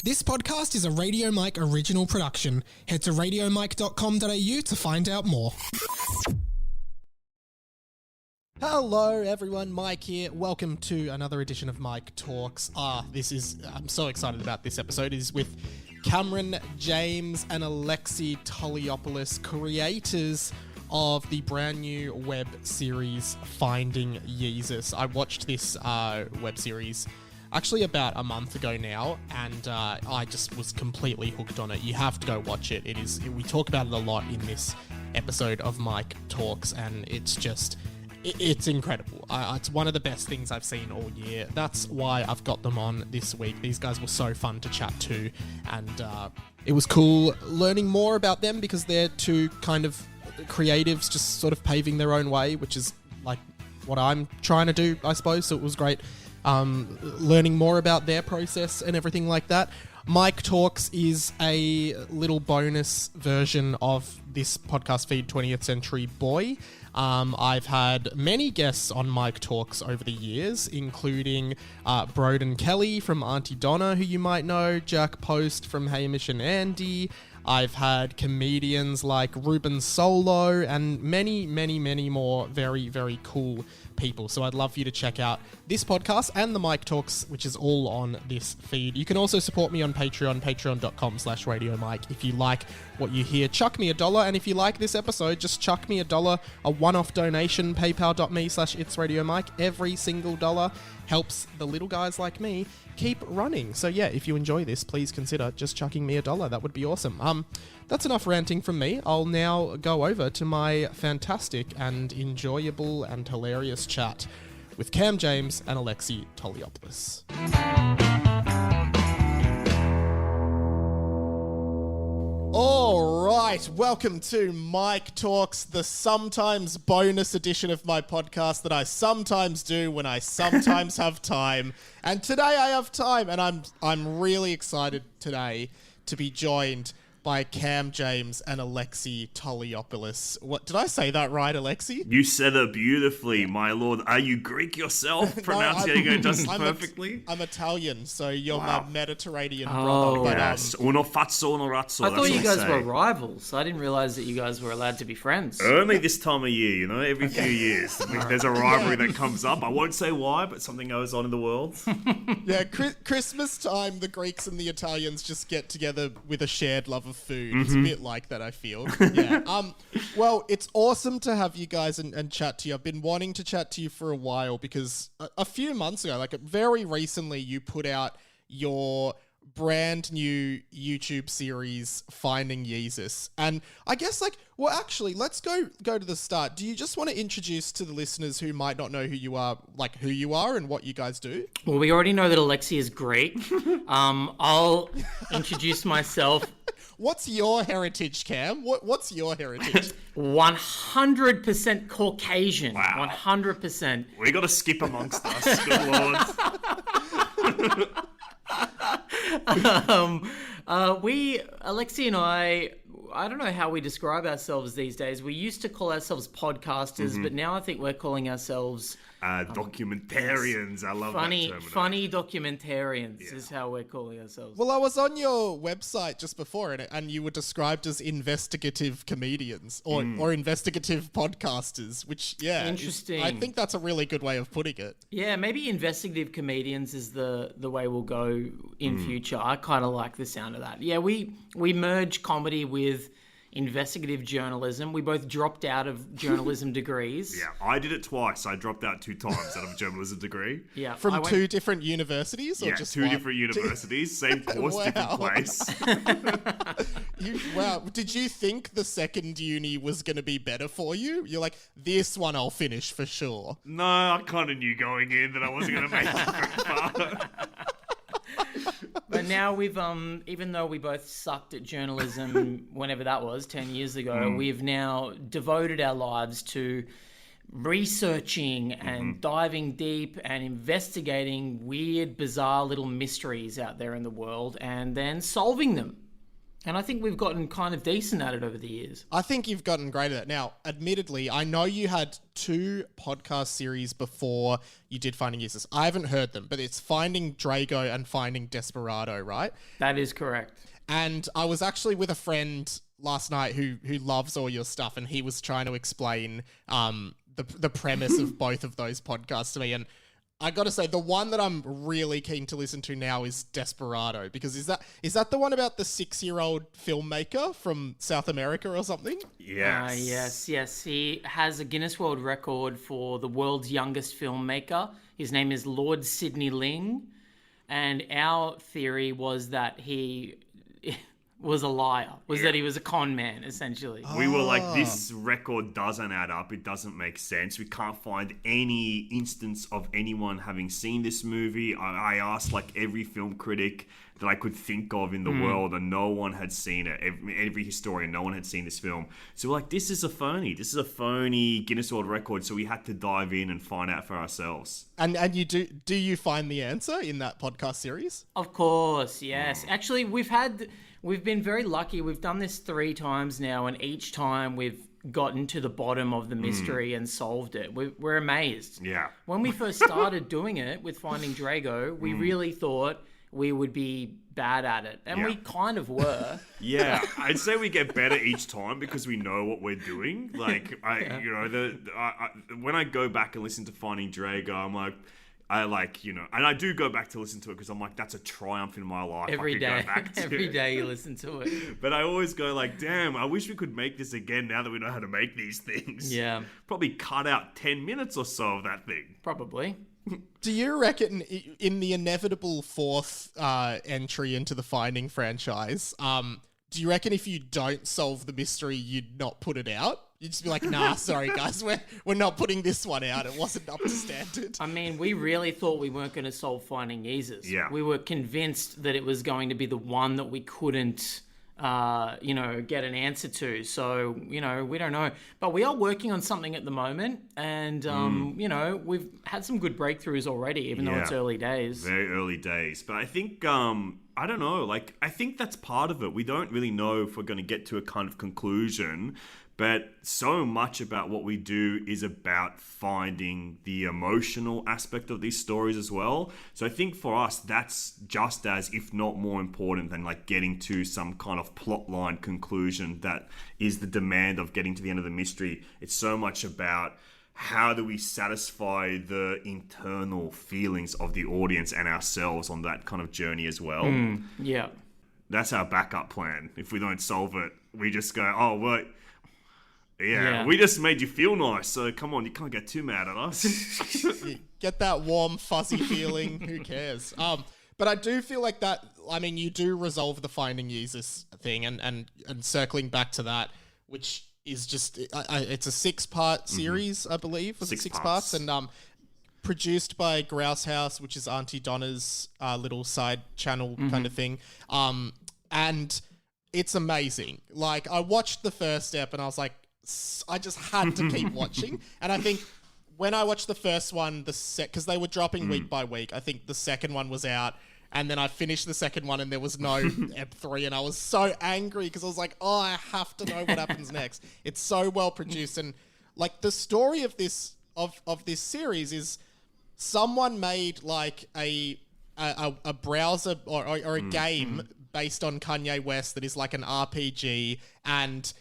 This podcast is a Radio Mike original production. Head to radiomike.com.au to find out more. Hello everyone, Mike here. Welcome to another edition of Mike Talks. I'm so excited about this episode. It is with Cameron James and ALEXEI Toliopoulos, creators of the brand new web series Finding Yeezus. I watched this web series actually about a month ago now, and I just was completely hooked on it. You have to go watch it. We talk about it a lot in this episode of Mike Talks, and it's incredible. It's one of the best things I've seen all year. That's why I've got them on this week. These guys were so fun to chat to, and it was cool learning more about them because they're two kind of creatives just sort of paving their own way, which is like what I'm trying to do, I suppose. So it was great learning more about their process and everything like that. Mike Talks is a little bonus version of this podcast feed, 20th Century Boy. I've had many guests on Mike Talks over the years, including Broden Kelly from Auntie Donna, who you might know, Jack Post from Hamish and Andy. I've had comedians like Ruben Solo and many, many, many more very, very cool people. So I'd love for you to check out this podcast and the Mike Talks, which is all on this feed. You can also support me on Patreon, patreon.com/RadioMike. If you like what you hear, chuck me $1. And if you like this episode, just chuck me $1, a one-off donation, paypal.me/itsradiomike. Every single dollar helps the little guys like me keep running. So yeah, if you enjoy this, please consider just chucking me $1. That would be awesome. That's enough ranting from me. I'll now go over to my fantastic and enjoyable and hilarious chat with Cam James and ALEXEI Toliopoulos. All right, welcome to Mike Talks, the sometimes bonus edition of my podcast that I sometimes do when I sometimes have time. And today I have time, and I'm really excited today to be joined by Cam James and ALEXEI Toliopoulos. What did I say that right, ALEXEI? You said it beautifully, my lord. Are you Greek yourself? Pronouncing it just perfectly? I'm Italian, so you're my Mediterranean brother. But, yes. Uno fazzo, uno razzo. I thought you guys were rivals. I didn't realize that you guys were allowed to be friends. Only this time of year, every few years. There's a rivalry that comes up. I won't say why, but something goes on in the world. Yeah, Christmas time, the Greeks and the Italians just get together with a shared love of food. It's a bit like that, I feel. Yeah. Well, it's awesome to have you guys and chat to you. I've been wanting to chat to you for a while because a few months ago, like very recently, you put out your brand new YouTube series, Finding Yeezus. And I guess actually, let's go to the start. Do you just want to introduce to the listeners who might not know who you are and what you guys do? Well, we already know that ALEXEI is Greek. I'll introduce myself. What's your heritage, Cam? What's your heritage? 100% Caucasian. Wow. 100%. We got to skip amongst us, good lord. ALEXEI and I don't know how we describe ourselves these days. We used to call ourselves podcasters, but now I think we're calling ourselves documentarians. I love that term. Funny documentarians is how we're calling ourselves. Well, I was on your website just before, and you were described as investigative comedians or investigative podcasters, which, interesting. I think that's a really good way of putting it. Yeah, maybe investigative comedians is the way we'll go in future. I kind of like the sound of that. Yeah, we merge comedy with investigative journalism. We both dropped out of journalism degrees. Yeah, I did it twice. I dropped out 2 times out of a journalism degree. Yeah, From 2 different universities? Or just 2 one? different universities. Same course, different place. Wow. Did you think the second uni was going to be better for you? You're like, this one I'll finish for sure. No, I kind of knew going in that I wasn't going to make it very far. But now we've, even though we both sucked at journalism whenever that was, 10 years ago, we've now devoted our lives to researching and diving deep and investigating weird, bizarre little mysteries out there in the world and then solving them. And I think we've gotten kind of decent at it over the years. I think you've gotten great at it. Now, admittedly, I know you had 2 podcast series before you did Finding Yeezus. I haven't heard them, but it's Finding Drago and Finding Desperado, right? That is correct. And I was actually with a friend last night who loves all your stuff, and he was trying to explain the premise of both of those podcasts to me. And I got to say, the one that I'm really keen to listen to now is Desperado, because is that the one about the 6-year-old filmmaker from South America or something? Yes. Yes. He has a Guinness World Record for the world's youngest filmmaker. His name is Lord Sidney Ling. And our theory was that he was a liar, that he was a con man, essentially. We were like, this record doesn't add up. It doesn't make sense. We can't find any instance of anyone having seen this movie. I asked like every film critic that I could think of in the world, and no one had seen it. Every historian, no one had seen this film. So we're like, this is a phony. This is a phony Guinness World Record. So we had to dive in and find out for ourselves. And you do you find the answer in that podcast series? Of course, yes. Actually, we've been very lucky. We've done this 3 times now, and each time we've gotten to the bottom of the mystery and solved it. We're amazed. Yeah. When we first started doing it with Finding Drago, we really thought we would be bad at it, and we kind of were. Yeah, I'd say we get better each time because we know what we're doing. Like, when I go back and listen to Finding Drago, I'm like, and I do go back to listen to it because I'm like, that's a triumph in my life. Every day. Go back to. Every day you listen to it. But I always go like, damn, I wish we could make this again now that we know how to make these things. Yeah. Probably cut out 10 minutes or so of that thing. Probably. Do you reckon in the inevitable 4th entry into the Finding franchise, do you reckon if you don't solve the mystery, you'd not put it out? You'd just be like, nah, sorry guys, we're not putting this one out. It wasn't up to standard. I mean, we really thought we weren't going to solve Finding Yeezus. Yeah. We were convinced that it was going to be the one that we couldn't, get an answer to. So, we don't know. But we are working on something at the moment. And, we've had some good breakthroughs already, even though it's early days. Very early days. But I think, I don't know, like, I think that's part of it. We don't really know if we're going to get to a kind of conclusion. But so much about what we do is about finding the emotional aspect of these stories as well. So I think for us, that's just as, if not more important than like getting to some kind of plotline conclusion that is the demand of getting to the end of the mystery. It's so much about how do we satisfy the internal feelings of the audience and ourselves on that kind of journey as well. Yeah. That's our backup plan. If we don't solve it, we just go, oh, well, yeah, we just made you feel nice, so come on, you can't get too mad at us. Get that warm, fuzzy feeling. Who cares? But I do feel like that. I mean, you do resolve the Finding Yeezus thing, and circling back to that, which is just it's a 6-part series, I believe. Was it 6 parts? And produced by Grouse House, which is Auntie Donna's little side channel kind of thing. And it's amazing. Like, I watched the first step, and I was like, I just had to keep watching. And I think when I watched the first one, because they were dropping week by week, I think the second one was out, and then I finished the second one and there was no Ep 3, and I was so angry because I was like, oh, I have to know what happens next. It's so well produced, and like the story of this of this series is someone made like a browser or a game based on Kanye West that is like an RPG, and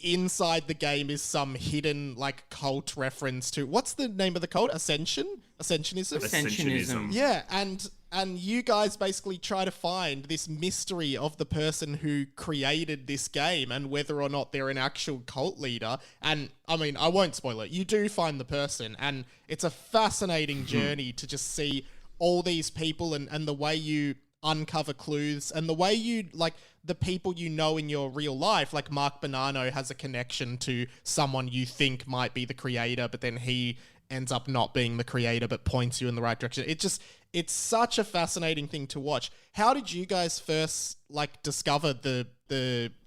inside the game is some hidden like cult reference to, what's the name of the cult? Ascensionism. Yeah, and you guys basically try to find this mystery of the person who created this game and whether or not they're an actual cult leader. And I mean, I won't spoil it. You do find the person, and it's a fascinating journey to just see all these people and the way you uncover clues and the way you, like, the people you know in your real life, like Mark Bonanno has a connection to someone you think might be the creator, but then he ends up not being the creator but points you in the right direction. It's such a fascinating thing to watch. How did you guys first like discover the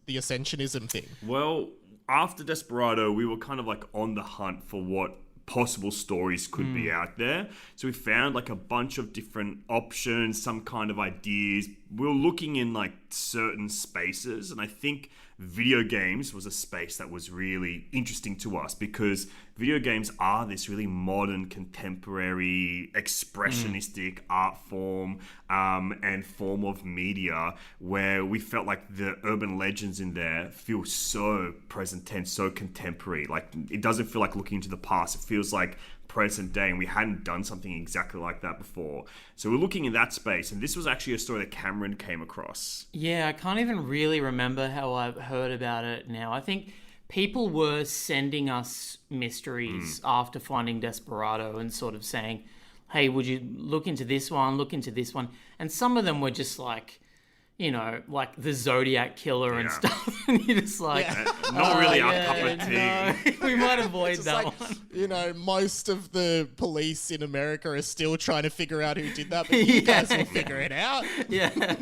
Ascensionism thing? Well, after Desperado, we were kind of like on the hunt for what possible stories could be out there. So we found like a bunch of different options, some kind of ideas. We were looking in like certain spaces, and I think video games was a space that was really interesting to us because video games are this really modern, contemporary, expressionistic art form and form of media where we felt like the urban legends in there feel so present tense, so contemporary. Like it doesn't feel like looking into the past. It feels like present day, and we hadn't done something exactly like that before. So we're looking in that space, and this was actually a story that Cameron came across. Yeah, I can't even really remember how I heard about it now. I think people were sending us mysteries after Finding Desperado and sort of saying, hey, would you look into this one, look into this one? And some of them were just like, you know, like the Zodiac Killer and stuff. And you're just like, not really our cup of tea. No, we might avoid Just that like, one. you know, most of the police in America are still trying to figure out who did that, but you guys will figure it out. Yeah.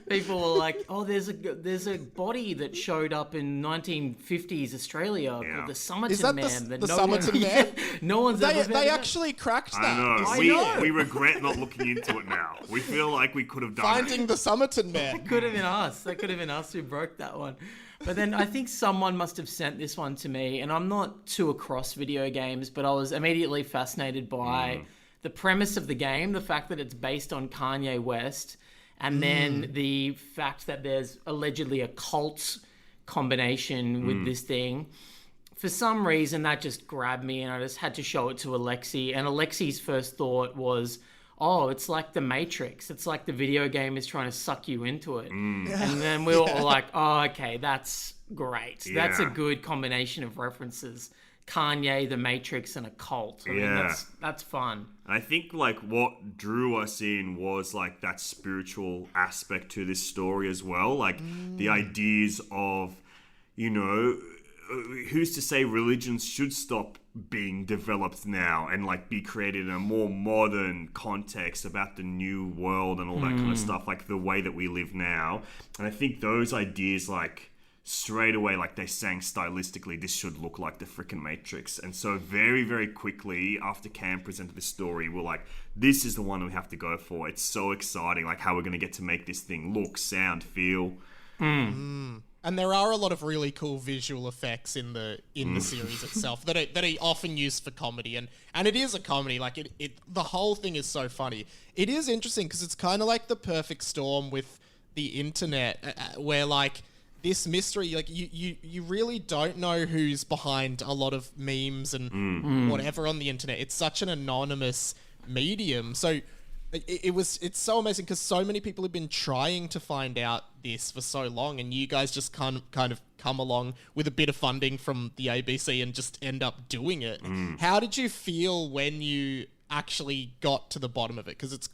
People were like, oh, there's a body that showed up in 1950s Australia called the Somerton Is that Man. the Somerton Man? No one's ever They actually cracked that. I know. We regret not looking into it now. We feel like we could have done Finding the Somerton Man. Could have been us. That could have been us who broke that one. But then I think someone must have sent this one to me, and I'm not too across video games, but I was immediately fascinated by the premise of the game, the fact that it's based on Kanye West, and then the fact that there's allegedly a cult combination with this thing. For some reason, that just grabbed me, and I just had to show it to Alexei. And Alexei's first thought was, oh, it's like the Matrix. It's like the video game is trying to suck you into it. And then we were all like, oh, okay, that's great. That's a good combination of references. Kanye, the Matrix, and a cult. I mean, that's fun. I think like what drew us in was like that spiritual aspect to this story as well. Like the ideas of, you know, who's to say religions should stop being developed now and like be created in a more modern context about the new world and all that kind of stuff, like the way that we live now. And I think those ideas, like straight away, like they sang stylistically, this should look like the freaking Matrix. And so very, very quickly after Cam presented the story, we're like, this is the one we have to go for. It's so exciting, like how we're going to get to make this thing look, sound, feel. And there are a lot of really cool visual effects in the series itself that are often used for comedy, and it is a comedy. Like it the whole thing is so funny. It is interesting because it's kind of like the perfect storm with the internet, where like this mystery, like you really don't know who's behind a lot of memes and whatever on the internet. It's such an anonymous medium, so. It's so amazing because so many people have been trying to find out this for so long, and you guys just kind of come along with a bit of funding from the ABC and just end up doing it. How did you feel when you actually got to the bottom of it? Because it's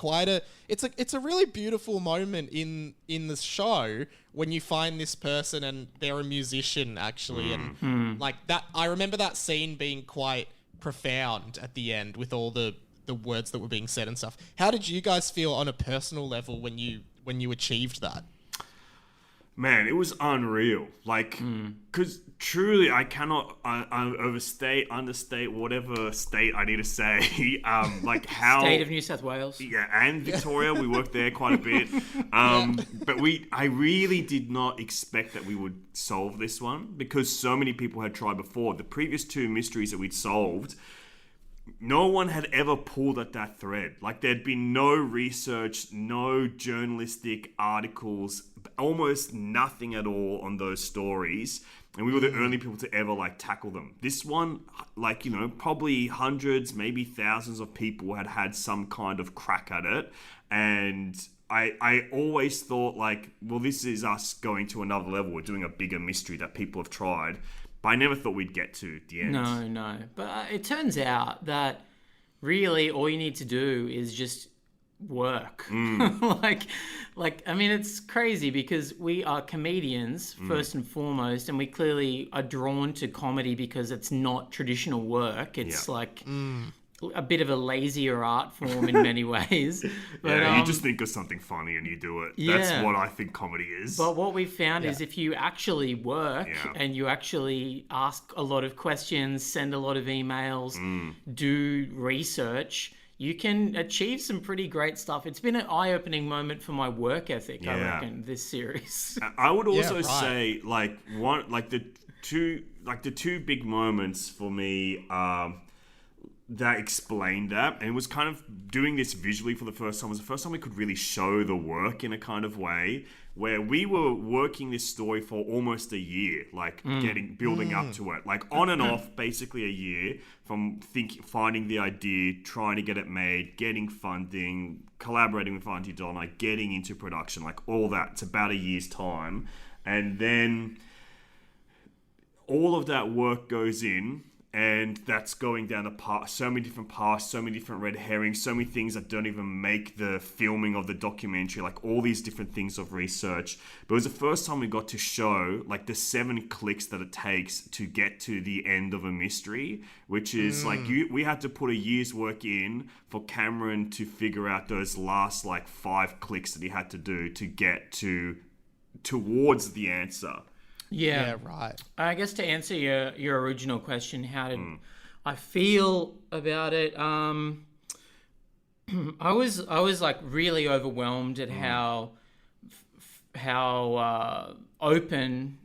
it's a really beautiful moment in the show when you find this person and they're a musician actually, and like that. I remember that scene being quite profound at the end with all the words that were being said and stuff. How did you guys feel on a personal level when you achieved that? Man, it was unreal. Like, because truly, I cannot overstate, understate, whatever state I need to say. Like how State of New South Wales. Yeah, and Victoria, we worked there quite a bit. But I really did not expect that we would solve this one because so many people had tried before. The previous two mysteries that we'd solved, no one had ever pulled at that thread. Like there'd been no research, no journalistic articles, almost nothing at all on those stories. And we were the only people to ever like tackle them. This one, like, you know, probably hundreds, maybe thousands of people had some kind of crack at it. And I always thought like, well, this is us going to another level. We're doing a bigger mystery that people have tried. But I never thought we'd get to the end. No. But it turns out that really all you need to do is just work. like, I mean, it's crazy because we are comedians first and foremost, and we clearly are drawn to comedy because it's not traditional work. It's like a bit of a lazier art form in many ways. But, Yeah, you just think of something funny and you do it. That's Yeah. what I think comedy is. But what we've found is if you actually work Yeah. and you actually ask a lot of questions, send a lot of emails, do research, you can achieve some pretty great stuff. It's been an eye-opening moment for my work ethic, I Yeah. reckon, this series. I would also right. say the two big moments for me that explained that, and it was kind of doing this visually for the first time. It was the first time we could really show the work in a kind of way where we were working this story for almost a year, like building up to it, like on and off, basically a year from finding the idea, trying to get it made, getting funding, collaborating with Auntie Donna, getting into production, like all that. It's about a year's time. And then all of that work goes in, and that's going down the path, so many different paths, so many different red herrings, so many things that don't even make the filming of the documentary, like all these different things of research. But it was the first time we got to show like the 7 clicks that it takes to get to the end of a mystery, which is we had to put a year's work in for Cameron to figure out those last like 5 clicks that he had to do to get towards the answer. Yeah, right. I guess to answer your original question, how did I feel about it? I was like really overwhelmed at how open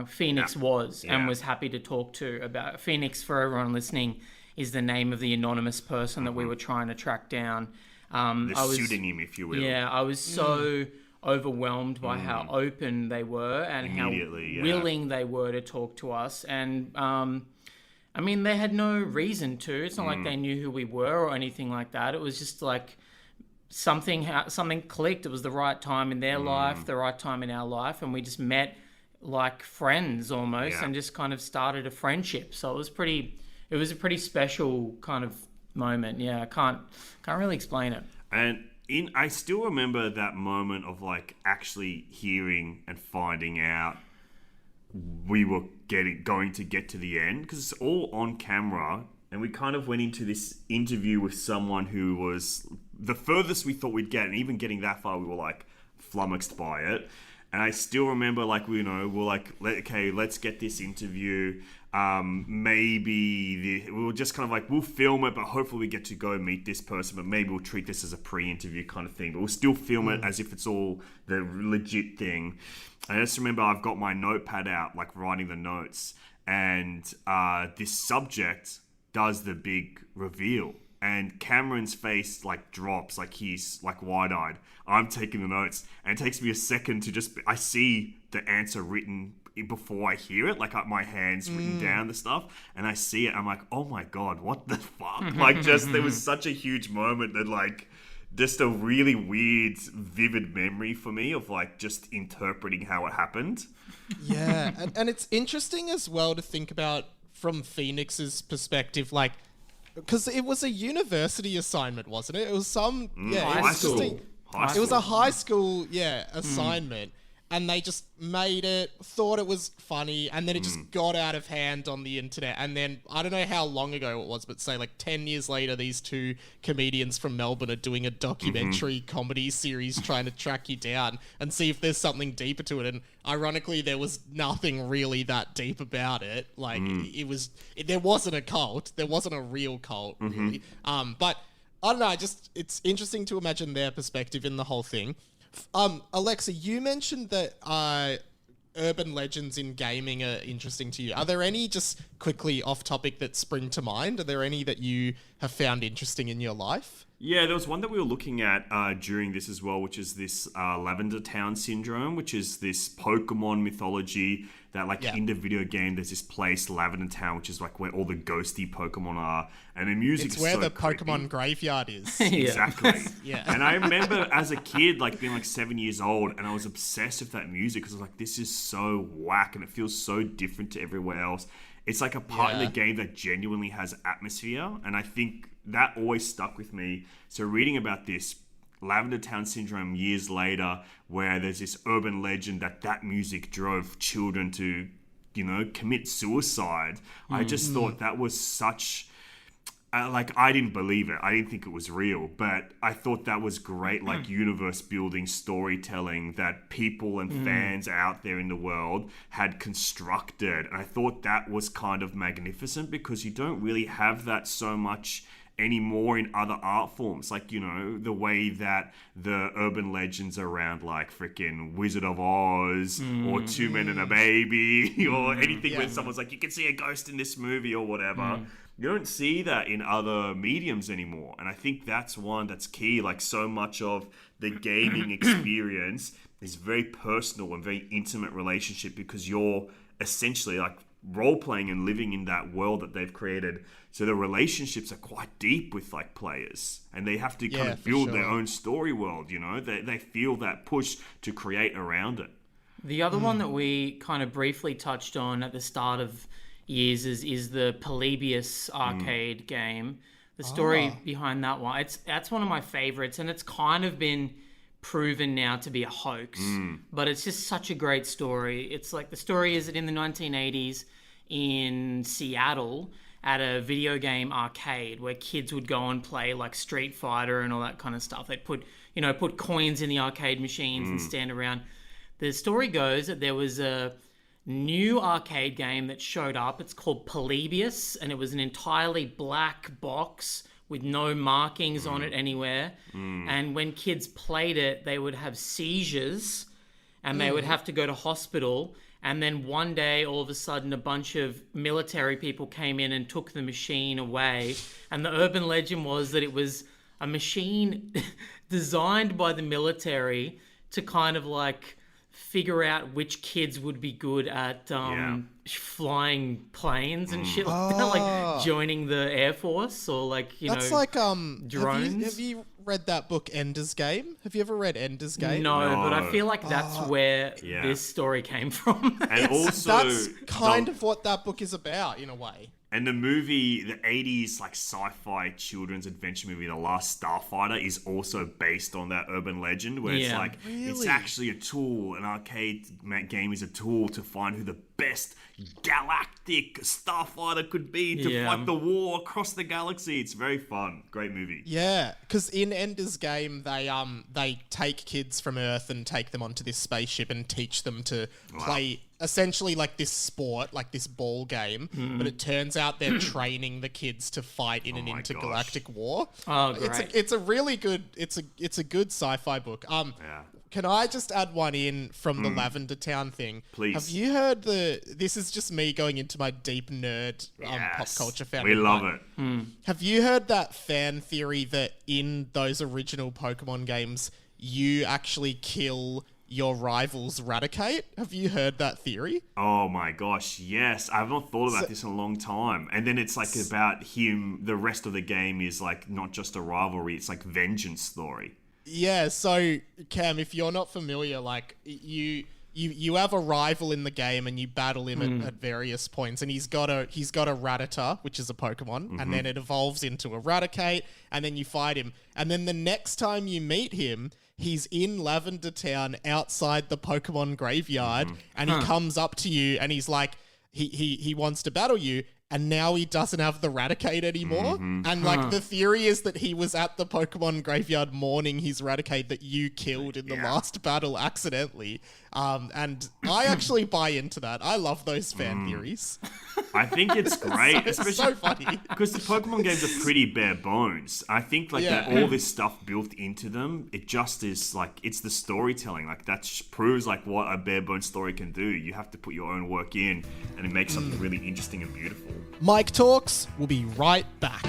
Phoenix was and was happy to talk to about. Phoenix, for everyone listening, is the name of the anonymous person that we were trying to track down. The pseudonym, if you will. Yeah, I was so overwhelmed by how open they were and how willing they were to talk to us. And I mean, they had no reason to. It's not like they knew who we were or anything like that. It was just like something clicked. It was the right time in their life, the right time in our life, and we just met like friends almost and just kind of started a friendship. So it was a pretty special kind of moment. Yeah, I can't really explain it. And I still remember that moment of like actually hearing and finding out we were going to get to the end, because it's all on camera, and we kind of went into this interview with someone who was the furthest we thought we'd get, and even getting that far we were like flummoxed by it. And I still remember like we're like, okay, let's get this interview. We were just kind of like, we'll film it, but hopefully we get to go and meet this person, but maybe we'll treat this as a pre-interview kind of thing, but we'll still film it as if it's all the legit thing. I just remember I've got my notepad out, like writing the notes, and this subject does the big reveal, and Cameron's face like drops, like he's like wide-eyed. I'm taking the notes, and it takes me a second to I see the answer written before I hear it, like my hands written down the stuff, and I see it. I'm like, oh my god, what the fuck? Like, just there was such a huge moment that like, just a really weird, vivid memory for me of like just interpreting how it happened. Yeah, and it's interesting as well to think about from Phoenix's perspective, like, because it was a university assignment, wasn't it? It was some high school. It was a high school assignment. And they just made it, thought it was funny, and then it just got out of hand on the internet. And then, I don't know how long ago it was, but say like 10 years later, these 2 comedians from Melbourne are doing a documentary comedy series trying to track you down and see if there's something deeper to it. And ironically, there was nothing really that deep about it. Like, there wasn't a cult. There wasn't a real cult, really. But, I don't know, it's interesting to imagine their perspective in the whole thing. Alexei, you mentioned that urban legends in gaming are interesting to you. Are there any, just quickly off topic, that spring to mind? Are there any that you have found interesting in your life? Yeah, there was one that we were looking at during this as well, which is this Lavender Town syndrome, which is this Pokemon mythology that in the video game, there's this place, Lavender Town, which is like where all the ghosty Pokemon are. And the music is so It's where the creepy. Pokemon graveyard is. Exactly. Yeah. And I remember as a kid, like being like 7 years old, and I was obsessed with that music because I was like, this is so whack and it feels so different to everywhere else. It's like a part in the game that genuinely has atmosphere, and I think that always stuck with me. So reading about this Lavender Town syndrome years later, where there's this urban legend that music drove children to, commit suicide. I just thought that was such I didn't believe it. I didn't think it was real, but I thought that was great, like universe building storytelling that people and fans out there in the world had constructed. And I thought that was kind of magnificent because you don't really have that so much anymore in other art forms, like, you know, the way that the urban legends around like freaking Wizard of Oz or Two Men and a Baby or anything where someone's like, you can see a ghost in this movie or whatever. You don't see that in other mediums anymore, and I think that's one that's key. Like, so much of the gaming experience is very personal and very intimate relationship because you're essentially like role-playing and living in that world that they've created. So the relationships are quite deep with like players, and they have to kind of build their own story world, you know? They feel that push to create around it. The other one that we kind of briefly touched on at the start of Yeezus is the Polybius arcade game. The story behind that one, that's one of my favorites, and it's kind of been proven now to be a hoax, but it's just such a great story. It's like, the story is that in the 1980s in Seattle at a video game arcade where kids would go and play like Street Fighter and all that kind of stuff. They'd put coins in the arcade machines and stand around. The story goes that there was a new arcade game that showed up. It's called Polybius, and it was an entirely black box with no markings on it anywhere. And when kids played it, they would have seizures and they would have to go to hospital. And then one day, all of a sudden, a bunch of military people came in and took the machine away. And the urban legend was that it was a machine designed by the military to kind of like figure out which kids would be good at flying planes and shit like that, like joining the Air Force or like, That's like drones. Have you read that book Ender's Game? Have you ever read Ender's Game? No, but I feel like that's where this story came from. And also, that's kind of what that book is about in a way. And the movie, the 80s like sci-fi children's adventure movie, The Last Starfighter, is also based on that urban legend where it's like, it's actually a tool. An arcade game is a tool to find who the best galactic starfighter could be to fight the war across the galaxy. It's very fun. Great movie. Yeah, because in Ender's Game, they take kids from Earth and take them onto this spaceship and teach them to play essentially like this sport, like this ball game, but it turns out they're training the kids to fight in an intergalactic war. Oh, great. It's a really good, it's a good sci-fi book. Can I just add one in from the Lavender Town thing? Please. Have you heard this is just me going into my deep nerd pop culture fan. We love it. Have you heard that fan theory that in those original Pokemon games, you actually kill your rival's Raticate? Have you heard that theory? Oh my gosh, yes. I haven't thought about this in a long time. And then it's like about him, the rest of the game is like not just a rivalry, it's like vengeance story. Yeah, so Cam, if you're not familiar, like you have a rival in the game and you battle him at various points, and he's got a Rattata, which is a Pokemon, and then it evolves into a Raticate, and then you fight him. And then the next time you meet him, he's in Lavender Town outside the Pokemon graveyard, and he comes up to you and he's like, he wants to battle you. And now he doesn't have the Raticate anymore. And like the theory is that he was at the Pokemon graveyard mourning his Raticate that you killed in the last battle accidentally. And I actually buy into that. I love those fan theories. I think it's great, It's so funny. because the Pokemon games are pretty bare bones. I think like that all this stuff built into them, it just is like, it's the storytelling. Like that proves like what a bare bones story can do. You have to put your own work in, and it makes something really interesting and beautiful. Mike Talks. We'll be right back.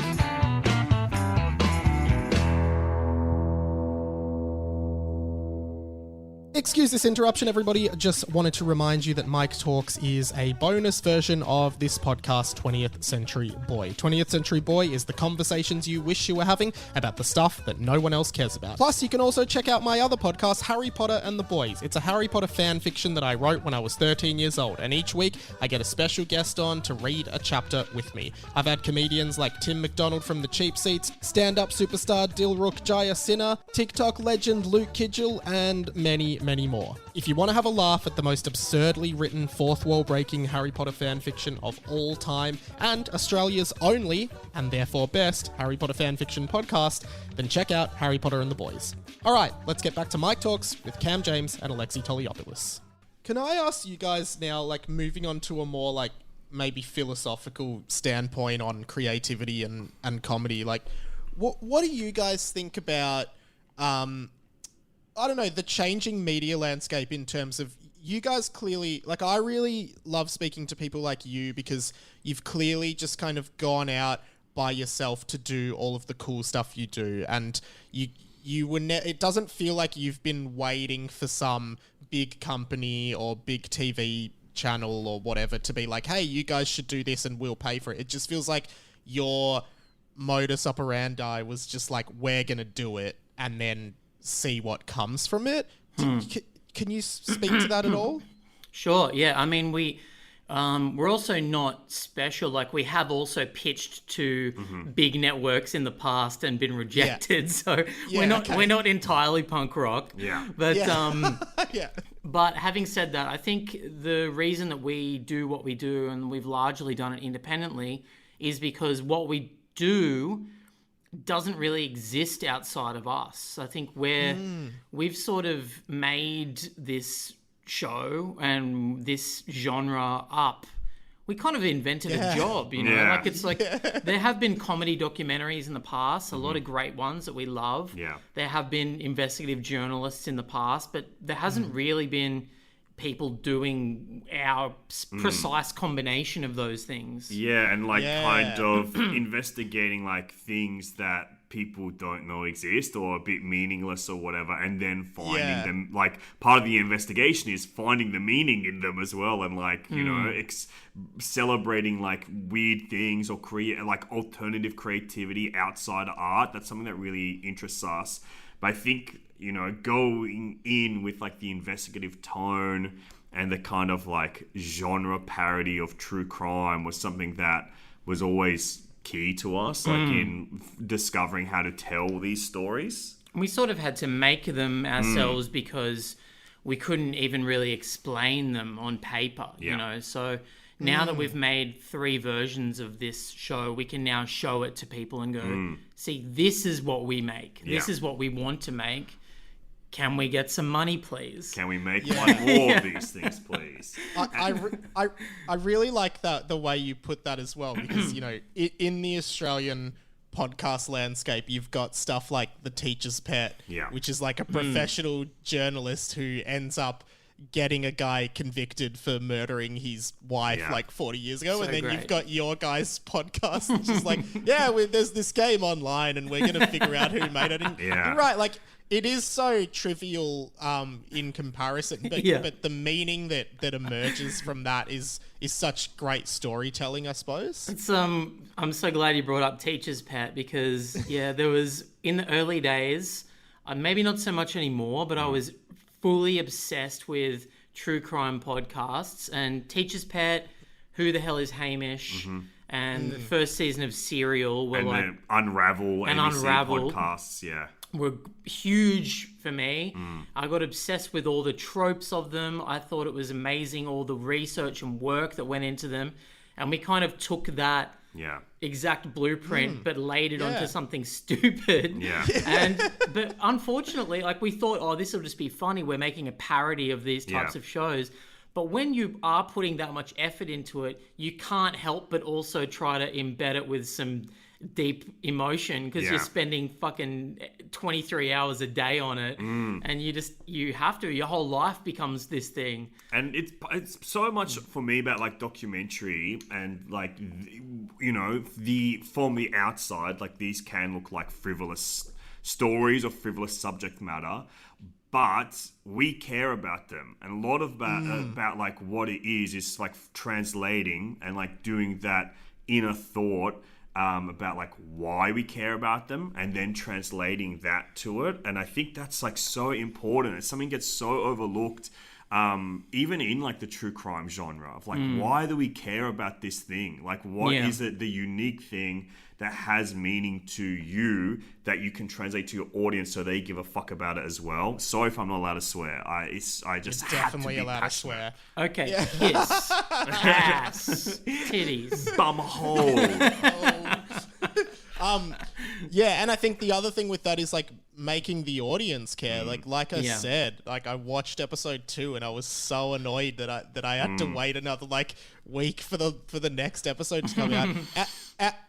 Excuse this interruption, everybody. Just wanted to remind you that Mike Talks is a bonus version of this podcast, 20th Century Boy. 20th Century Boy is the conversations you wish you were having about the stuff that no one else cares about. Plus, you can also check out my other podcast, Harry Potter and the Boys. It's a Harry Potter fan fiction that I wrote when I was 13 years old, and each week I get a special guest on to read a chapter with me. I've had comedians like Tim McDonald from The Cheap Seats, stand-up superstar Dilruk Jaya Sinha, TikTok legend Luke Kidgel, and many many more. If you want to have a laugh at the most absurdly written, fourth wall breaking Harry Potter fan fiction of all time, and Australia's only, and therefore best, Harry Potter fan fiction podcast, then check out Harry Potter and the Boys. Alright, let's get back to Mike Talks with Cam James and ALEXEI TOLIOPOULOS. Can I ask you guys now, like, moving on to a more, like, maybe philosophical standpoint on creativity and comedy, like, what do you guys think about, I don't know, the changing media landscape in terms of, you guys clearly, like, I really love speaking to people like you because you've clearly just kind of gone out by yourself to do all of the cool stuff you do, and you were it doesn't feel like you've been waiting for some big company or big TV channel or whatever to be like, hey, you guys should do this and we'll pay for it. It just feels like your modus operandi was just like, we're gonna do it and then see what comes from it. Can you speak to that at all? Sure. Yeah. I mean, we're also not special. Like, we have also pitched to big networks in the past and been rejected. So we're not entirely punk rock. Yeah. But Yeah. But having said that, I think the reason that we do what we do, and we've largely done it independently, is because what we do doesn't really exist outside of us. I think we've sort of made this show and this genre up. We kind of invented a job, you know. Yeah. Like, it's like there have been comedy documentaries in the past, a lot of great ones that we love. Yeah. There have been investigative journalists in the past, but there hasn't really been people doing our precise combination of those things. Yeah, and like kind of investigating like things that people don't know exist or a bit meaningless or whatever, and then finding them. Like, part of the investigation is finding the meaning in them as well, and like, you know, celebrating like weird things or create like alternative creativity outside of art. That's something that really interests us. But I think, you know, going in with like the investigative tone and the kind of like genre parody of true crime was something that was always key to us, like in discovering how to tell these stories. We sort of had to make them ourselves because we couldn't even really explain them on paper, you know. So now that we've made 3 versions of this show, we can now show it to people and go, see, this is what we make. This is what we want to make. Can we get some money, please? Can we make one more of these things, please? I really like the way you put that as well, because, you know, in the Australian podcast landscape, you've got stuff like The Teacher's Pet, which is like a professional journalist who ends up getting a guy convicted for murdering his wife like 40 years ago. So and then great. You've got your guys' podcast, which is like, there's this game online and we're going to figure out who made it. And you're right, like, it is so trivial in comparison, but the meaning that emerges from that is such great storytelling, I suppose. It's I'm so glad you brought up Teacher's Pet, because there was, in the early days, maybe not so much anymore, but I was fully obsessed with true crime podcasts, and Teacher's Pet, Who the Hell is Hamish, and the first season of Serial were and like then Unravel and Unravel podcasts, were huge for me. I got obsessed with all the tropes of them. I thought it was amazing, all the research and work that went into them. And we kind of took that exact blueprint, but laid it onto something stupid. But unfortunately, like, we thought, oh, this will just be funny. We're making a parody of these types of shows. But when you are putting that much effort into it, you can't help but also try to embed it with some deep emotion, because you're spending fucking 23 hours a day on it, and you have to, your whole life becomes this thing. And it's so much for me about like documentary, and like, you know, from the outside, like, these can look like frivolous stories or frivolous subject matter, but we care about them, and a lot of about like what it is like translating and like doing that inner thought about like why we care about them, and then translating that to it. And I think that's like so important. It's something that gets so overlooked even in like the true crime genre of like, why do we care about this thing? Like, what is it, the unique thing that has meaning to you that you can translate to your audience so they give a fuck about it as well? Sorry if I'm not allowed to swear. I just You're have to definitely be allowed passionate. to swear. Okay, kiss, ass, titties. Bumhole. Yeah, and I think the other thing with that is like making the audience care. Like I said, like I watched episode 2 and I was so annoyed that I had to wait another like week for the next episode to come out.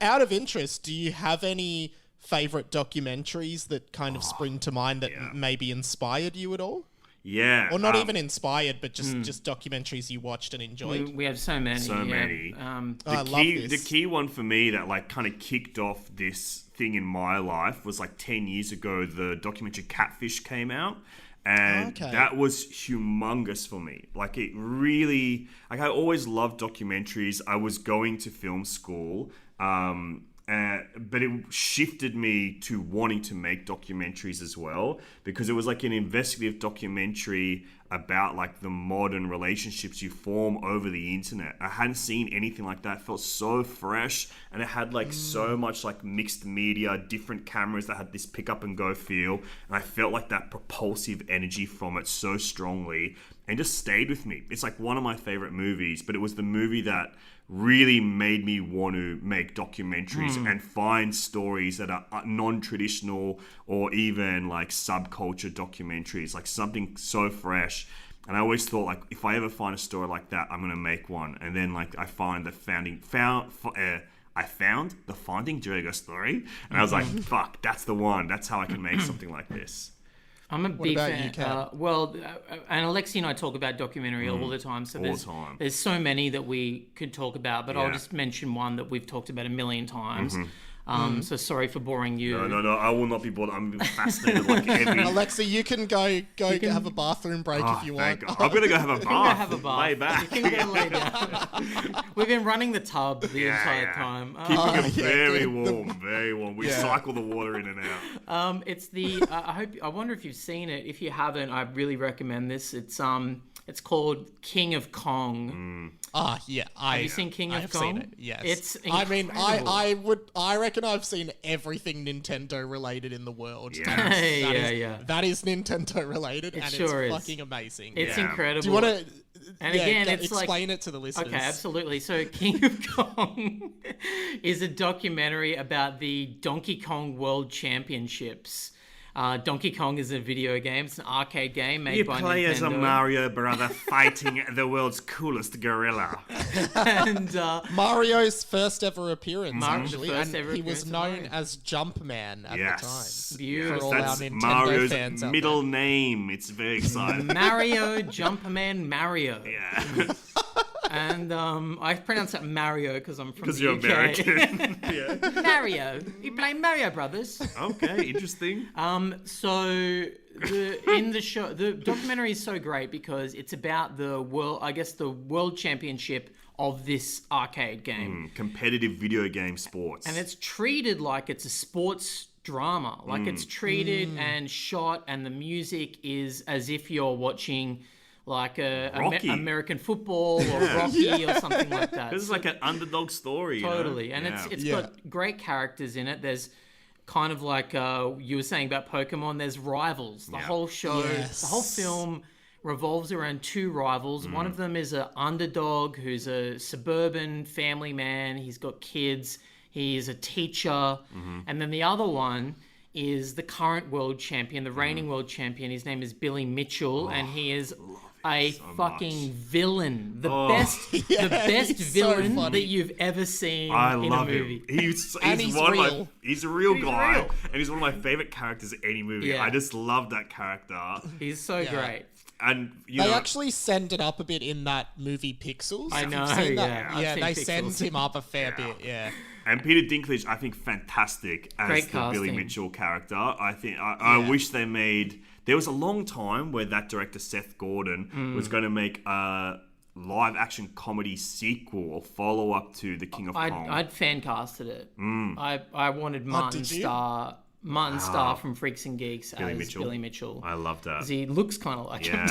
Out of interest, do you have any favorite documentaries that kind of spring to mind that maybe inspired you at all? Yeah. Or not even inspired, but just documentaries you watched and enjoyed? We have so many. So many. I love this. The key one for me that like kind of kicked off this thing in my life was like 10 years ago, the documentary Catfish came out. And that was humongous for me. Like it really, like I always loved documentaries. I was going to film school, but it shifted me to wanting to make documentaries as well, because it was like an investigative documentary about like the modern relationships you form over the internet. I hadn't seen anything like that. It felt so fresh, and it had like so much like mixed media, different cameras that had this pick up and go feel, and I felt like that propulsive energy from it so strongly, and just stayed with me. It's like one of my favorite movies, but it was the movie that really made me want to make documentaries and find stories that are non-traditional or even like subculture documentaries, like something so fresh. And I always thought, like, if I ever find a story like that, I'm gonna make one. And then like I found the Finding Drago story, and I was like, fuck, that's the one. That's how I can make something like this. I'm a big about fan. you, Kat? And Alexei and I talk about documentary all the time. So there's so many that we could talk about, but I'll just mention one that we've talked about a million times. So sorry for boring you. No, I will not be bored. I'm fascinated. Like every... Alexei, you can go have a bathroom break if you want. I'm gonna go have a bath. Have a bath. Lay back. You can go lay down. We've been running the tub the entire time. Keeping it very warm, very warm. We cycle the water in and out. It's the. I wonder if you've seen it. If you haven't, I really recommend this. It's called King of Kong. Have you seen King of I've Kong? seen it, yes. It's incredible. I reckon I've seen everything Nintendo related in the world. Yeah. That is Nintendo related, and sure it's is. fucking amazing. It's incredible. Do you want to? And again, it's explain it to the listeners. Okay, absolutely. So King of Kong is a documentary about the Donkey Kong World Championships. Donkey Kong is a video game. It's an arcade game made by Nintendo. You play as a Mario brother fighting the world's coolest gorilla. And Mario's first ever appearance, actually. He was known as Jumpman at the time. Beautiful. For all That's our Nintendo Mario's fans out middle name. It's very exciting. Mario, Jumpman Mario. Yeah. And I pronounce that Mario because I'm from the UK. Because you're American. Yeah. Mario. You play Mario Brothers. Okay, interesting. So in the show, the documentary is so great because it's about the world championship of this arcade game. Competitive video game sports. And it's treated like it's a sports drama. Like it's treated and shot, and the music is as if you're watching like American football or Rocky or something like that. This is like an underdog story. Totally. You know? And it's got great characters in it. There's kind of like you were saying about Pokemon, there's rivals. The whole show, the whole film revolves around two rivals. One of them is an underdog who's a suburban family man. He's got kids. He is a teacher. And then the other one is the current world champion, the reigning world champion. His name is Billy Mitchell, and he is a fucking villain. The best villain that you've ever seen in a movie. He's real. He's a real guy, and he's one of my favorite characters in any movie. Yeah. I just love that character. He's so great. And they actually send it up a bit in that movie Pixels. I know, they send him up a fair bit, And Peter Dinklage, I think, fantastic as the Billy Mitchell character. I think I wish they made. There was a long time where that director Seth Gordon was going to make a live action comedy sequel or follow up to The King of Kong. I'd fan casted it. I wanted Martin Starr from Freaks and Geeks as Billy Mitchell. I love that. Because he looks kind of like him.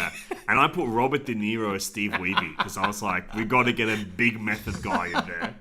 And I put Robert De Niro as Steve Weeby because I was like, we got to get a big method guy in there.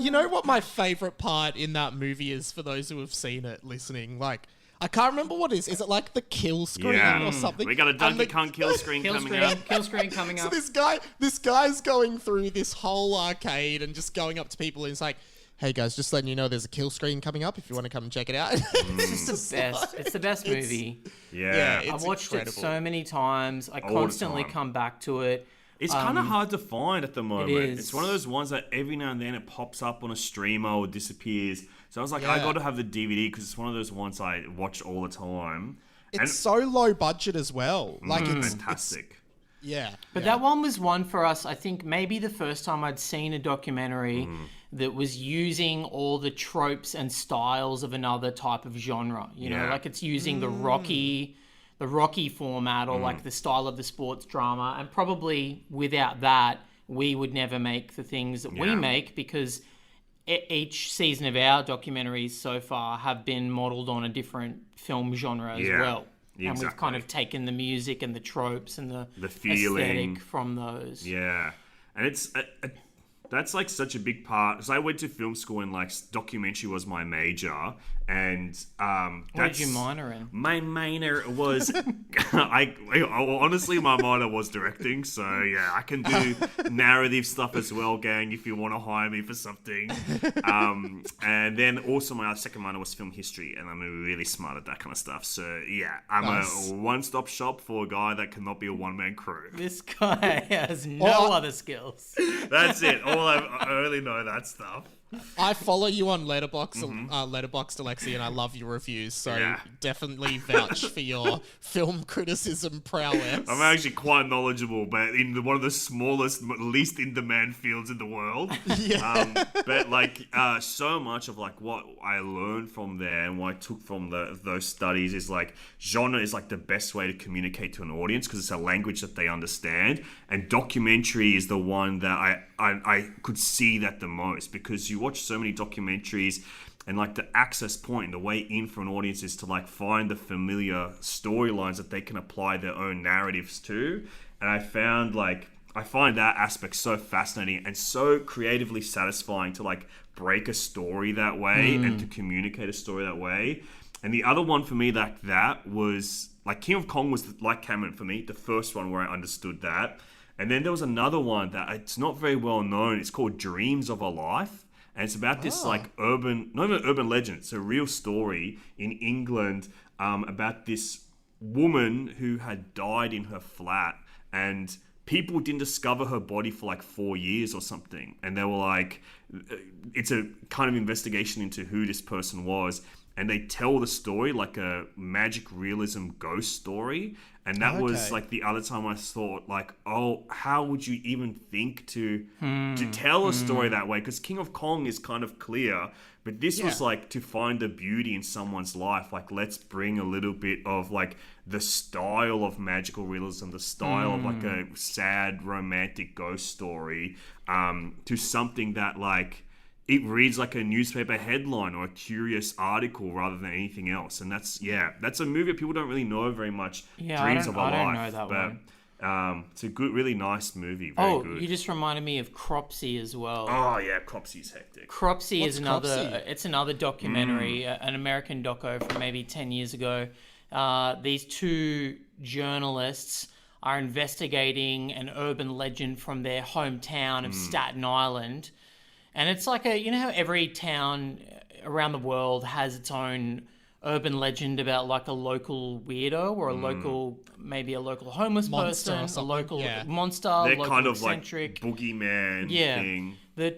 You know what my favorite part in that movie is, for those who have seen it listening? Like, I can't remember what it is. Is it like the kill screen or something? We got a Donkey Kong kill screen coming up. Kill screen coming up. So this guy's going through this whole arcade and just going up to people and it's like, hey guys, just letting you know there's a kill screen coming up if you want to come and check it out. It's just the best. It's the best movie. Yeah. I've watched incredible. it so many times. I constantly come back to it. It's kind of hard to find at the moment. It is. It's one of those ones that every now and then it pops up on a streamer or disappears. So I was like, I got to have the DVD because it's one of those ones I watch all the time. It's so low budget as well. Like it's fantastic. But that one was one for us. I think maybe the first time I'd seen a documentary that was using all the tropes and styles of another type of genre. You know, like it's using the Rocky format or like the style of the sports drama. And probably without that, we would never make the things that we make, because each season of our documentaries so far have been modeled on a different film genre as well. Exactly. And we've kind of taken the music and the tropes and the feeling aesthetic from those. Yeah. And it's that's like such a big part. Because I went to film school and like documentary was my major. And What did you minor in? My minor was honestly my minor was directing, so yeah, I can do narrative stuff as well, gang, if you want to hire me for something. And then also my second minor was film history, and I'm really smart at that kind of stuff. So yeah, I'm a one-stop shop for a guy that cannot be a one-man crew. This guy has no other skills. That's it. I only know that stuff. I follow you on Letterboxd, Alexei, and I love your reviews. So definitely vouch for your film criticism prowess. I'm actually quite knowledgeable, but in one of the smallest, least in-demand fields in the world. But like so much of like what I learned from there and what I took from those studies is like genre is like the best way to communicate to an audience because it's a language that they understand, and documentary is the one that I could see that the most, because you watch so many documentaries and like the access point and the way in for an audience is to like find the familiar storylines that they can apply their own narratives to. And I find that aspect so fascinating and so creatively satisfying to like break a story that way and to communicate a story that way. And the other one for me like that was like King of Kong was like Cameron for me, the first one where I understood that. And then there was another one that it's not very well known. It's called Dreams of a Life. And it's about this like not even urban legend. It's a real story in England about this woman who had died in her flat, and people didn't discover her body for like 4 years or something. And they were like, it's a kind of investigation into who this person was. And they tell the story like a magic realism ghost story. And that was like the other time I thought like, oh, how would you even think to tell a story that way? Because King of Kong is kind of clear, but this was like to find the beauty in someone's life. Like, let's bring a little bit of like the style of magical realism, the style of like a sad romantic ghost story to something that like, it reads like a newspaper headline or a curious article rather than anything else. And that's a movie people don't really know very much. Dreams of a Life. I don't know that one. It's a good, really nice movie. Very good. You just reminded me of Cropsey as well. Oh yeah, Cropsey's hectic. Cropsey is another. Cropsey? It's another documentary, an American doco from maybe 10 years ago. These two journalists are investigating an urban legend from their hometown of Staten Island. And it's like you know how every town around the world has its own urban legend about like a local weirdo or a local homeless person, a local monster, They're local kind of eccentric. like boogeyman thing. The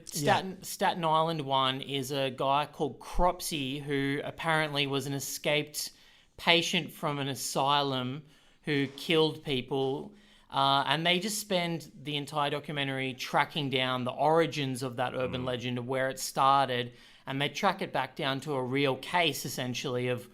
Staten Island one is a guy called Cropsey who apparently was an escaped patient from an asylum who killed people. And they just spend the entire documentary tracking down the origins of that urban legend of where it started. And they track it back down to a real case, essentially, of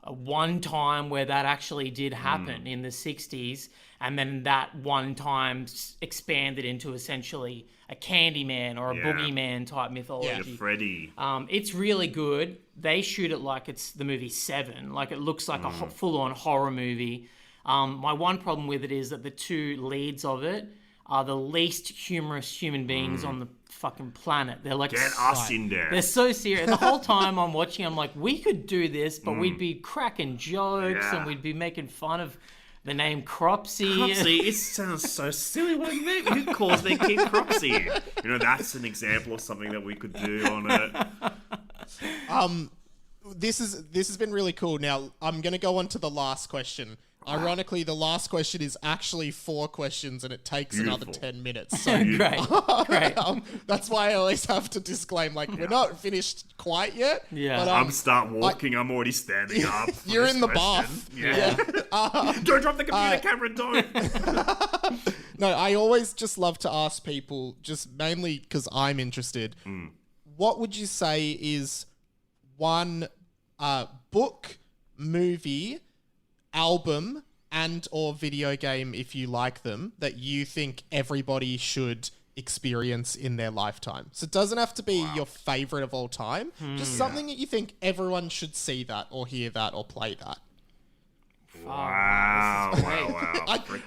one time where that actually did happen in the 60s. And then that one time expanded into essentially a Candyman or a boogeyman type mythology. Yeah, Freddy. It's really good. They shoot it like it's the movie Seven. Like it looks like a full-on horror movie. My one problem with it is that the two leads of it are the least humorous human beings on the fucking planet. They're like, Get us in there. they're so serious. The whole time I'm watching, I'm like, we could do this, but we'd be cracking jokes and we'd be making fun of the name Cropsy. Cropsy, it sounds so silly. Like, who calls their kid Cropsy? You know, that's an example of something that we could do on it. This has been really cool. Now I'm going to go on to the last question. Ironically, the last question is actually 4 questions, and it takes another 10 minutes. So Great. that's why I always have to disclaim, like, we're not finished quite yet. Yeah. But, I'm start walking. I'm already standing up. for You're this in the question. bath. Yeah. Don't drop the computer, Cameron. Don't. No, I always just love to ask people, just mainly because I'm interested, what would you say is one book, movie, album, and or video game, if you like them, that you think everybody should experience in their lifetime? So it doesn't have to be your favorite of all time, just something that you think everyone should see that or hear that or play that. Wow.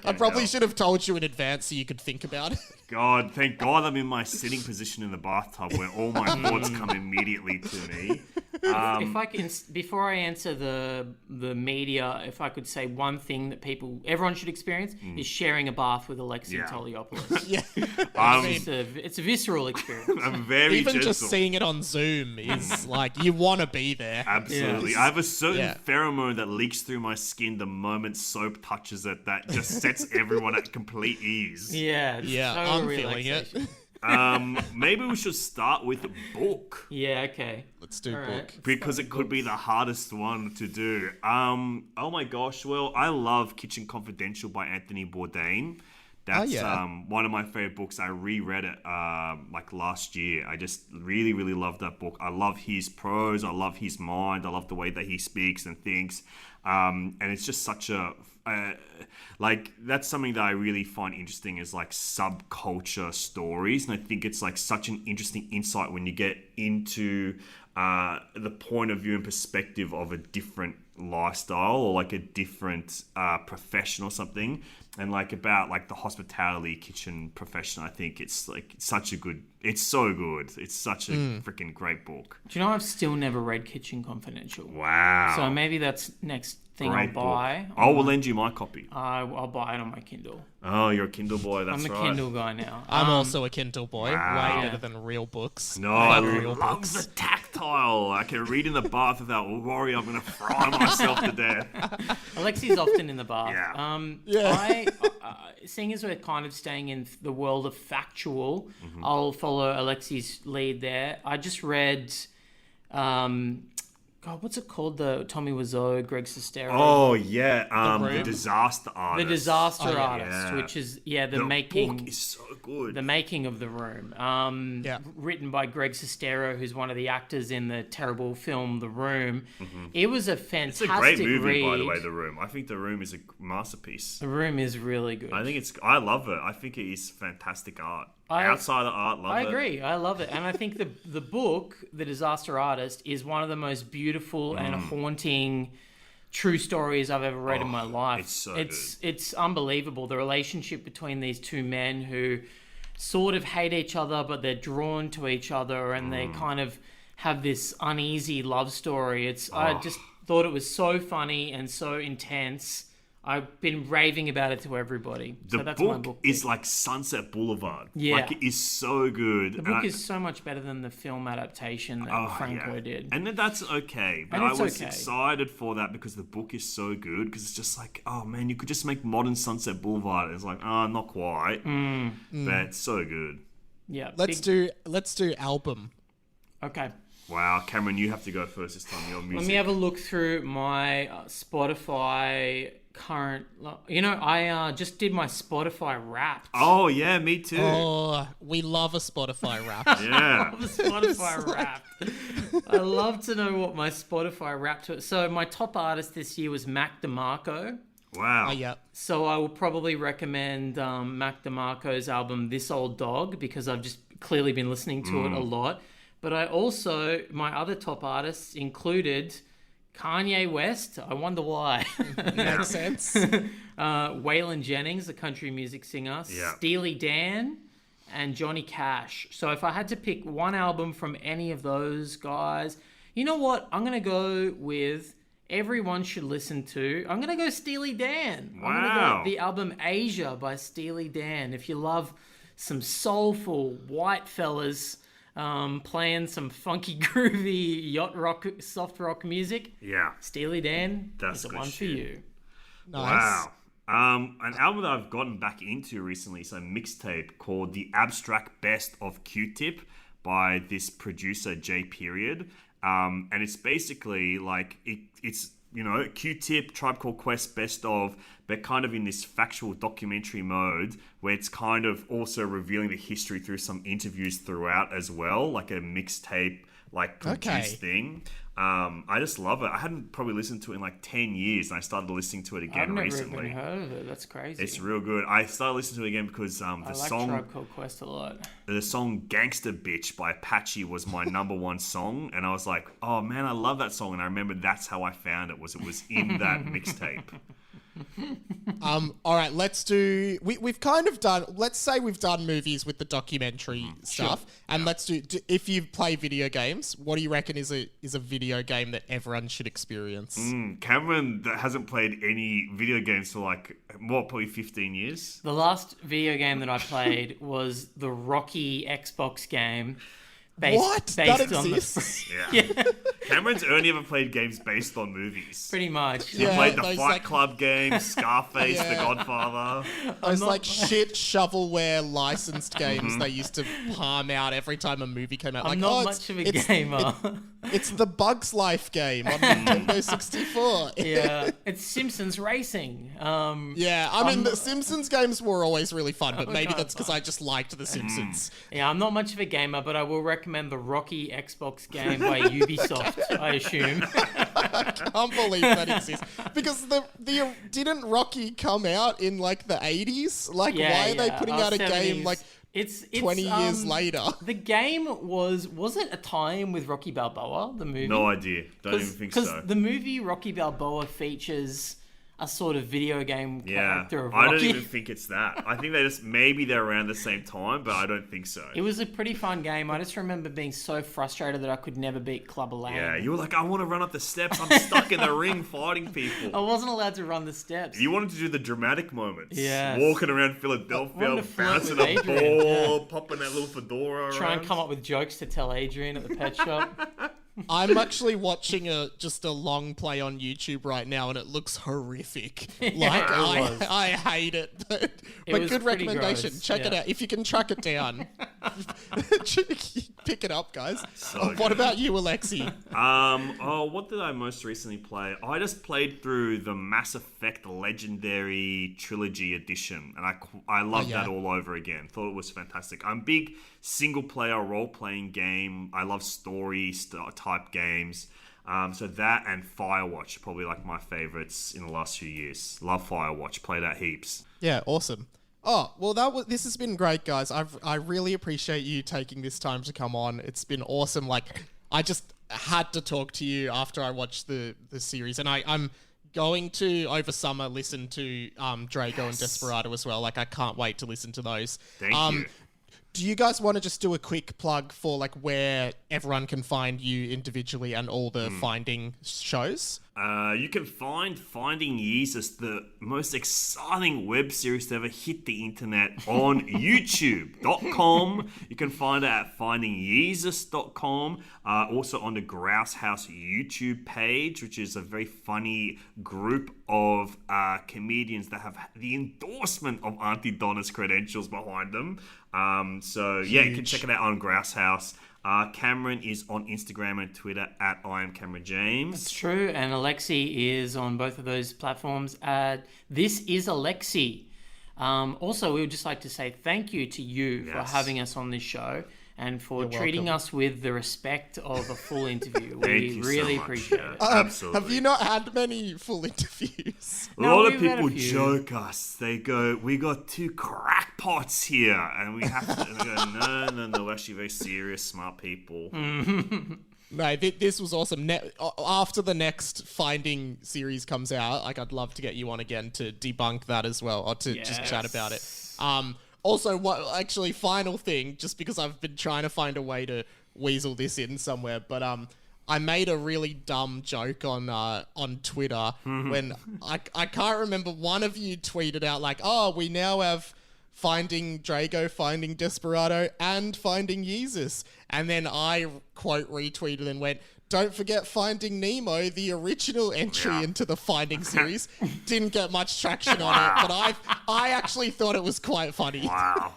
I probably should have told you in advance so you could think about it. God, thank God I'm in my sitting position in the bathtub where all my thoughts come immediately to me. If I can, before I answer the media, if I could say one thing that everyone should experience is sharing a bath with Alexei Toliopoulos. It's a visceral experience. I'm very Even gentle. just seeing it on Zoom is like, you want to be there. Absolutely. Yeah. I have a certain pheromone that leaks through my skin the moment soap touches it that just sets everyone at complete ease. Yeah. I'm feeling it. Maybe we should start with a book. Yeah, okay. Let's do book. Because it could be the hardest one to do. Oh my gosh. Well, I love Kitchen Confidential by Anthony Bourdain. That's one of my favorite books. I reread it like last year. I just really, really love that book. I love his prose. I love his mind. I love the way that he speaks and thinks. And it's just such a... that's something that I really find interesting is like subculture stories. And I think it's like such an interesting insight when you get into the point of view and perspective of a different lifestyle or like a different profession or something. And like about like the hospitality kitchen profession, I think it's like such a good, it's so good. It's such a freaking great book. Do you know I've still never read Kitchen Confidential? Wow. So maybe that's next thing Great I'll buy. book. I will lend you my copy. I'll buy it on my Kindle. Oh, you're a Kindle boy. That's I'm a right. Kindle guy now. I'm also a Kindle boy. Wow. Way better than real books. No, I real love books. the tactile. I can read in the bath without worry I'm going to fry myself to death. Alexei's often in the bath. Yeah. Seeing as we're kind of staying in the world of factual, I'll follow Alexei's lead there. I just read... God, what's it called? The Tommy Wiseau, Greg Sestero. Oh, yeah. The The Room? Disaster Artist. The Disaster yeah. Artist, Yeah. which is The making book is so good. the making of The Room. Written by Greg Sestero, who's one of the actors in the terrible film The Room. It was a fantastic It's a great movie, read. by the way, The Room. I think The Room is a masterpiece. The Room is really good. I love it. I think it is fantastic art. Outside of art, love it. I agree. I love it. And I think the book, The Disaster Artist, is one of the most beautiful and haunting true stories I've ever read in my life. It's so good. It's unbelievable. The relationship between these two men who sort of hate each other, but they're drawn to each other, and they kind of have this uneasy love story. I just thought it was so funny and so intense. I've been raving about it to everybody. The so that's my book book is pick. like Sunset Boulevard. Yeah. Like, it is so good. The book is so much better than the film adaptation that Franco did. And that's okay. But And I it's was okay. excited for that because the book is so good. Because it's just like, oh man, you could just make modern Sunset Boulevard. It's like, not quite. But it's so good. Yeah. Let's do album. Okay. Wow, Cameron, you have to go first this time. Your music. Let me have a look through my Spotify current... I just did my Spotify Wrapped. Oh, yeah, me too. Oh, we love a Spotify rap. Yeah. The Spotify Wrapped. I love to know what my Spotify Wrapped was. So my top artist this year was Mac DeMarco. Wow. Yeah. So I will probably recommend Mac DeMarco's album This Old Dog because I've just clearly been listening to it a lot. But my other top artists included Kanye West. I wonder why. Makes sense. Waylon Jennings, the country music singer. Yeah. Steely Dan. And Johnny Cash. So if I had to pick one album from any of those guys, you know what? I'm going to go with everyone should listen to. I'm going to go Steely Dan. Wow. I'm going to go the album Asia by Steely Dan. If you love some soulful white fellas playing some funky, groovy yacht rock, soft rock music, Steely Dan That's is the good one shit. for you. Nice. Wow. An album that I've gotten back into recently is a mixtape called The Abstract Best of Q-Tip by this producer, J Period. And it's basically like, it's Q-Tip, Tribe Called Quest Best Of, but kind of in this factual documentary mode where it's kind of also revealing the history through some interviews throughout as well, like a mixtape, like produced thing. I just love it. I hadn't probably listened to it in like 10 years, and I started listening to it again recently. I've never even heard of it. That's crazy. It's real good. I started listening to it again because I like Tribe Called Quest a lot. the song Gangsta Bitch by Apache was my number one song, and I was like, oh man, I love that song. And I remember that's how I found it was in that mixtape. All right, let's do. We've kind of done. Let's say we've done movies with the documentary stuff, and let's do. If you play video games, what do you reckon is a video game that everyone should experience? Cameron that hasn't played any video games for like probably 15 years. The last video game that I played was the Rocky Xbox game. That exists? Yeah. Cameron's only ever played games based on movies. Pretty much. He played the Fight Club games, Scarface, The Godfather. Those shit shovelware licensed games they used to palm out every time a movie came out. I'm not much of a gamer. It's the Bugs Life game on Nintendo 64. Yeah, it's Simpsons Racing. I mean, the Simpsons games were always really fun, but maybe that's because I just liked the Simpsons. Yeah, I'm not much of a gamer, but I will recommend the Rocky Xbox game by Ubisoft, I assume. I can't believe that exists. Because didn't Rocky come out in like the 80s? Like, why are they putting out a 70s. game like it's 20 years later? The game was it a tie-in with Rocky Balboa, the movie? No idea. Don't even think so. Because the movie Rocky Balboa features a sort of video game character of Rocky. I don't even think it's that. I think maybe they're around the same time, but I don't think so. It was a pretty fun game. I just remember being so frustrated that I could never beat Clubber Lang. Yeah, you were like, I want to run up the steps. I'm stuck in the ring fighting people. I wasn't allowed to run the steps. You wanted to do the dramatic moments. Yeah. Walking around Philadelphia, bouncing a ball, popping that little fedora around. Try and come up with jokes to tell Adrian at the pet shop. I'm actually watching just a long play on YouTube right now, and it looks horrific. I hate it, but good recommendation. Gross. Check it out if you can track it down. Pick it up, guys. So what about you, Alexei? What did I most recently play? I just played through the Mass Effect Legendary Trilogy Edition, and I loved that all over again. Thought it was fantastic. I'm big single-player role-playing game. I love story-type games. So that and Firewatch, probably like my favorites in the last few years. Love Firewatch. Play that heaps. Yeah, awesome. Oh, well, this has been great, guys. I really appreciate you taking this time to come on. It's been awesome. Like, I just had to talk to you after I watched the series, and I'm going to, over summer, listen to Drago and Desperado as well. Like, I can't wait to listen to those. Thank you. Do you guys want to just do a quick plug for like where everyone can find you individually and all the Finding shows? You can find Finding Yeezus, the most exciting web series to ever hit the internet, on youtube.com. You can find it at findingyeezus.com. Also on the Grouse House YouTube page, which is a very funny group of comedians that have the endorsement of Auntie Donna's credentials behind them. You can check it out on Grouse House. Cameron is on Instagram and Twitter at I am Cameron James. It's true, and Alexei is on both of those platforms at This Is Alexei. Also, we would just like to say thank you to you for having us on this show and for treating us with the respect of a full interview. We really appreciate it. Absolutely. Have you not had many full interviews? A lot of people joke us. They go, we got two crackpots here. And we have to go, no, we're actually very serious, smart people. No, this was awesome. After the next Finding series comes out, like, I'd love to get you on again to debunk that as well, or to just chat about it. Also, final thing, just because I've been trying to find a way to weasel this in somewhere, but I made a really dumb joke on Twitter when I can't remember, one of you tweeted out like, "Oh, we now have Finding Drago, Finding Desperado, and Finding Yeezus," and then I quote retweeted and went, "Don't forget Finding Nemo, the original entry into the Finding series." Didn't get much traction on it, but I actually thought it was quite funny. Wow.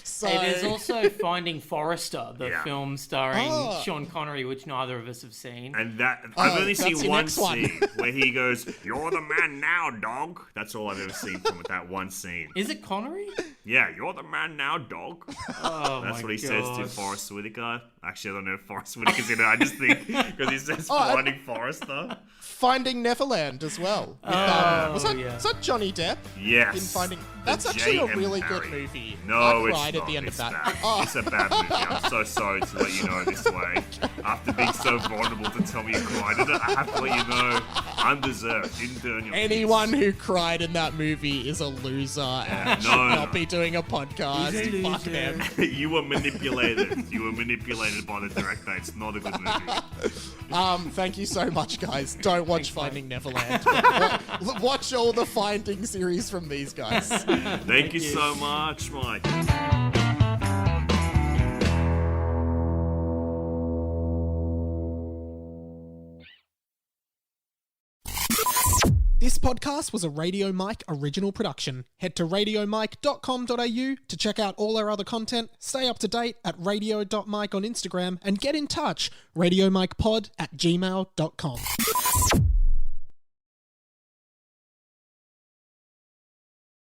So, Hey, there's also Finding Forrester, the film starring Sean Connery, which neither of us have seen. And that I've only that's seen your one next one. scene where he goes, "You're the man now, dog." That's all I've ever seen from that one scene. Is it Connery? Yeah, "You're the man now, dog." Oh, That's my what he says to God. Forrest Whitaker. Actually, I don't know if Forrest Whitaker's in it. I just think because he says Finding Forrester. Finding Neverland as well. With, was that Johnny Depp? Yes. In Finding. The That's actually a J.M. really Barrie. good movie. No, I it's cried not. at the end It's of that. bad. It's a bad movie. I'm so sorry to let you know this way. After being so vulnerable to tell me you cried in it, I have to let you know undeserved. Didn't burn your Anyone who cried in that movie is a loser and should not be doing a podcast. He's a Fuck loser. them. You were manipulated. You were manipulated by the director. It's not a good movie. Thank you so much, guys. Don't watch Finding Neverland. Watch all the Finding series from these guys. Thank you so much, Mike. This podcast was a Radio Mike original production. Head to radiomike.com.au to check out all our other content, stay up to date at radio.mike on Instagram, and get in touch, radiomikepod@gmail.com.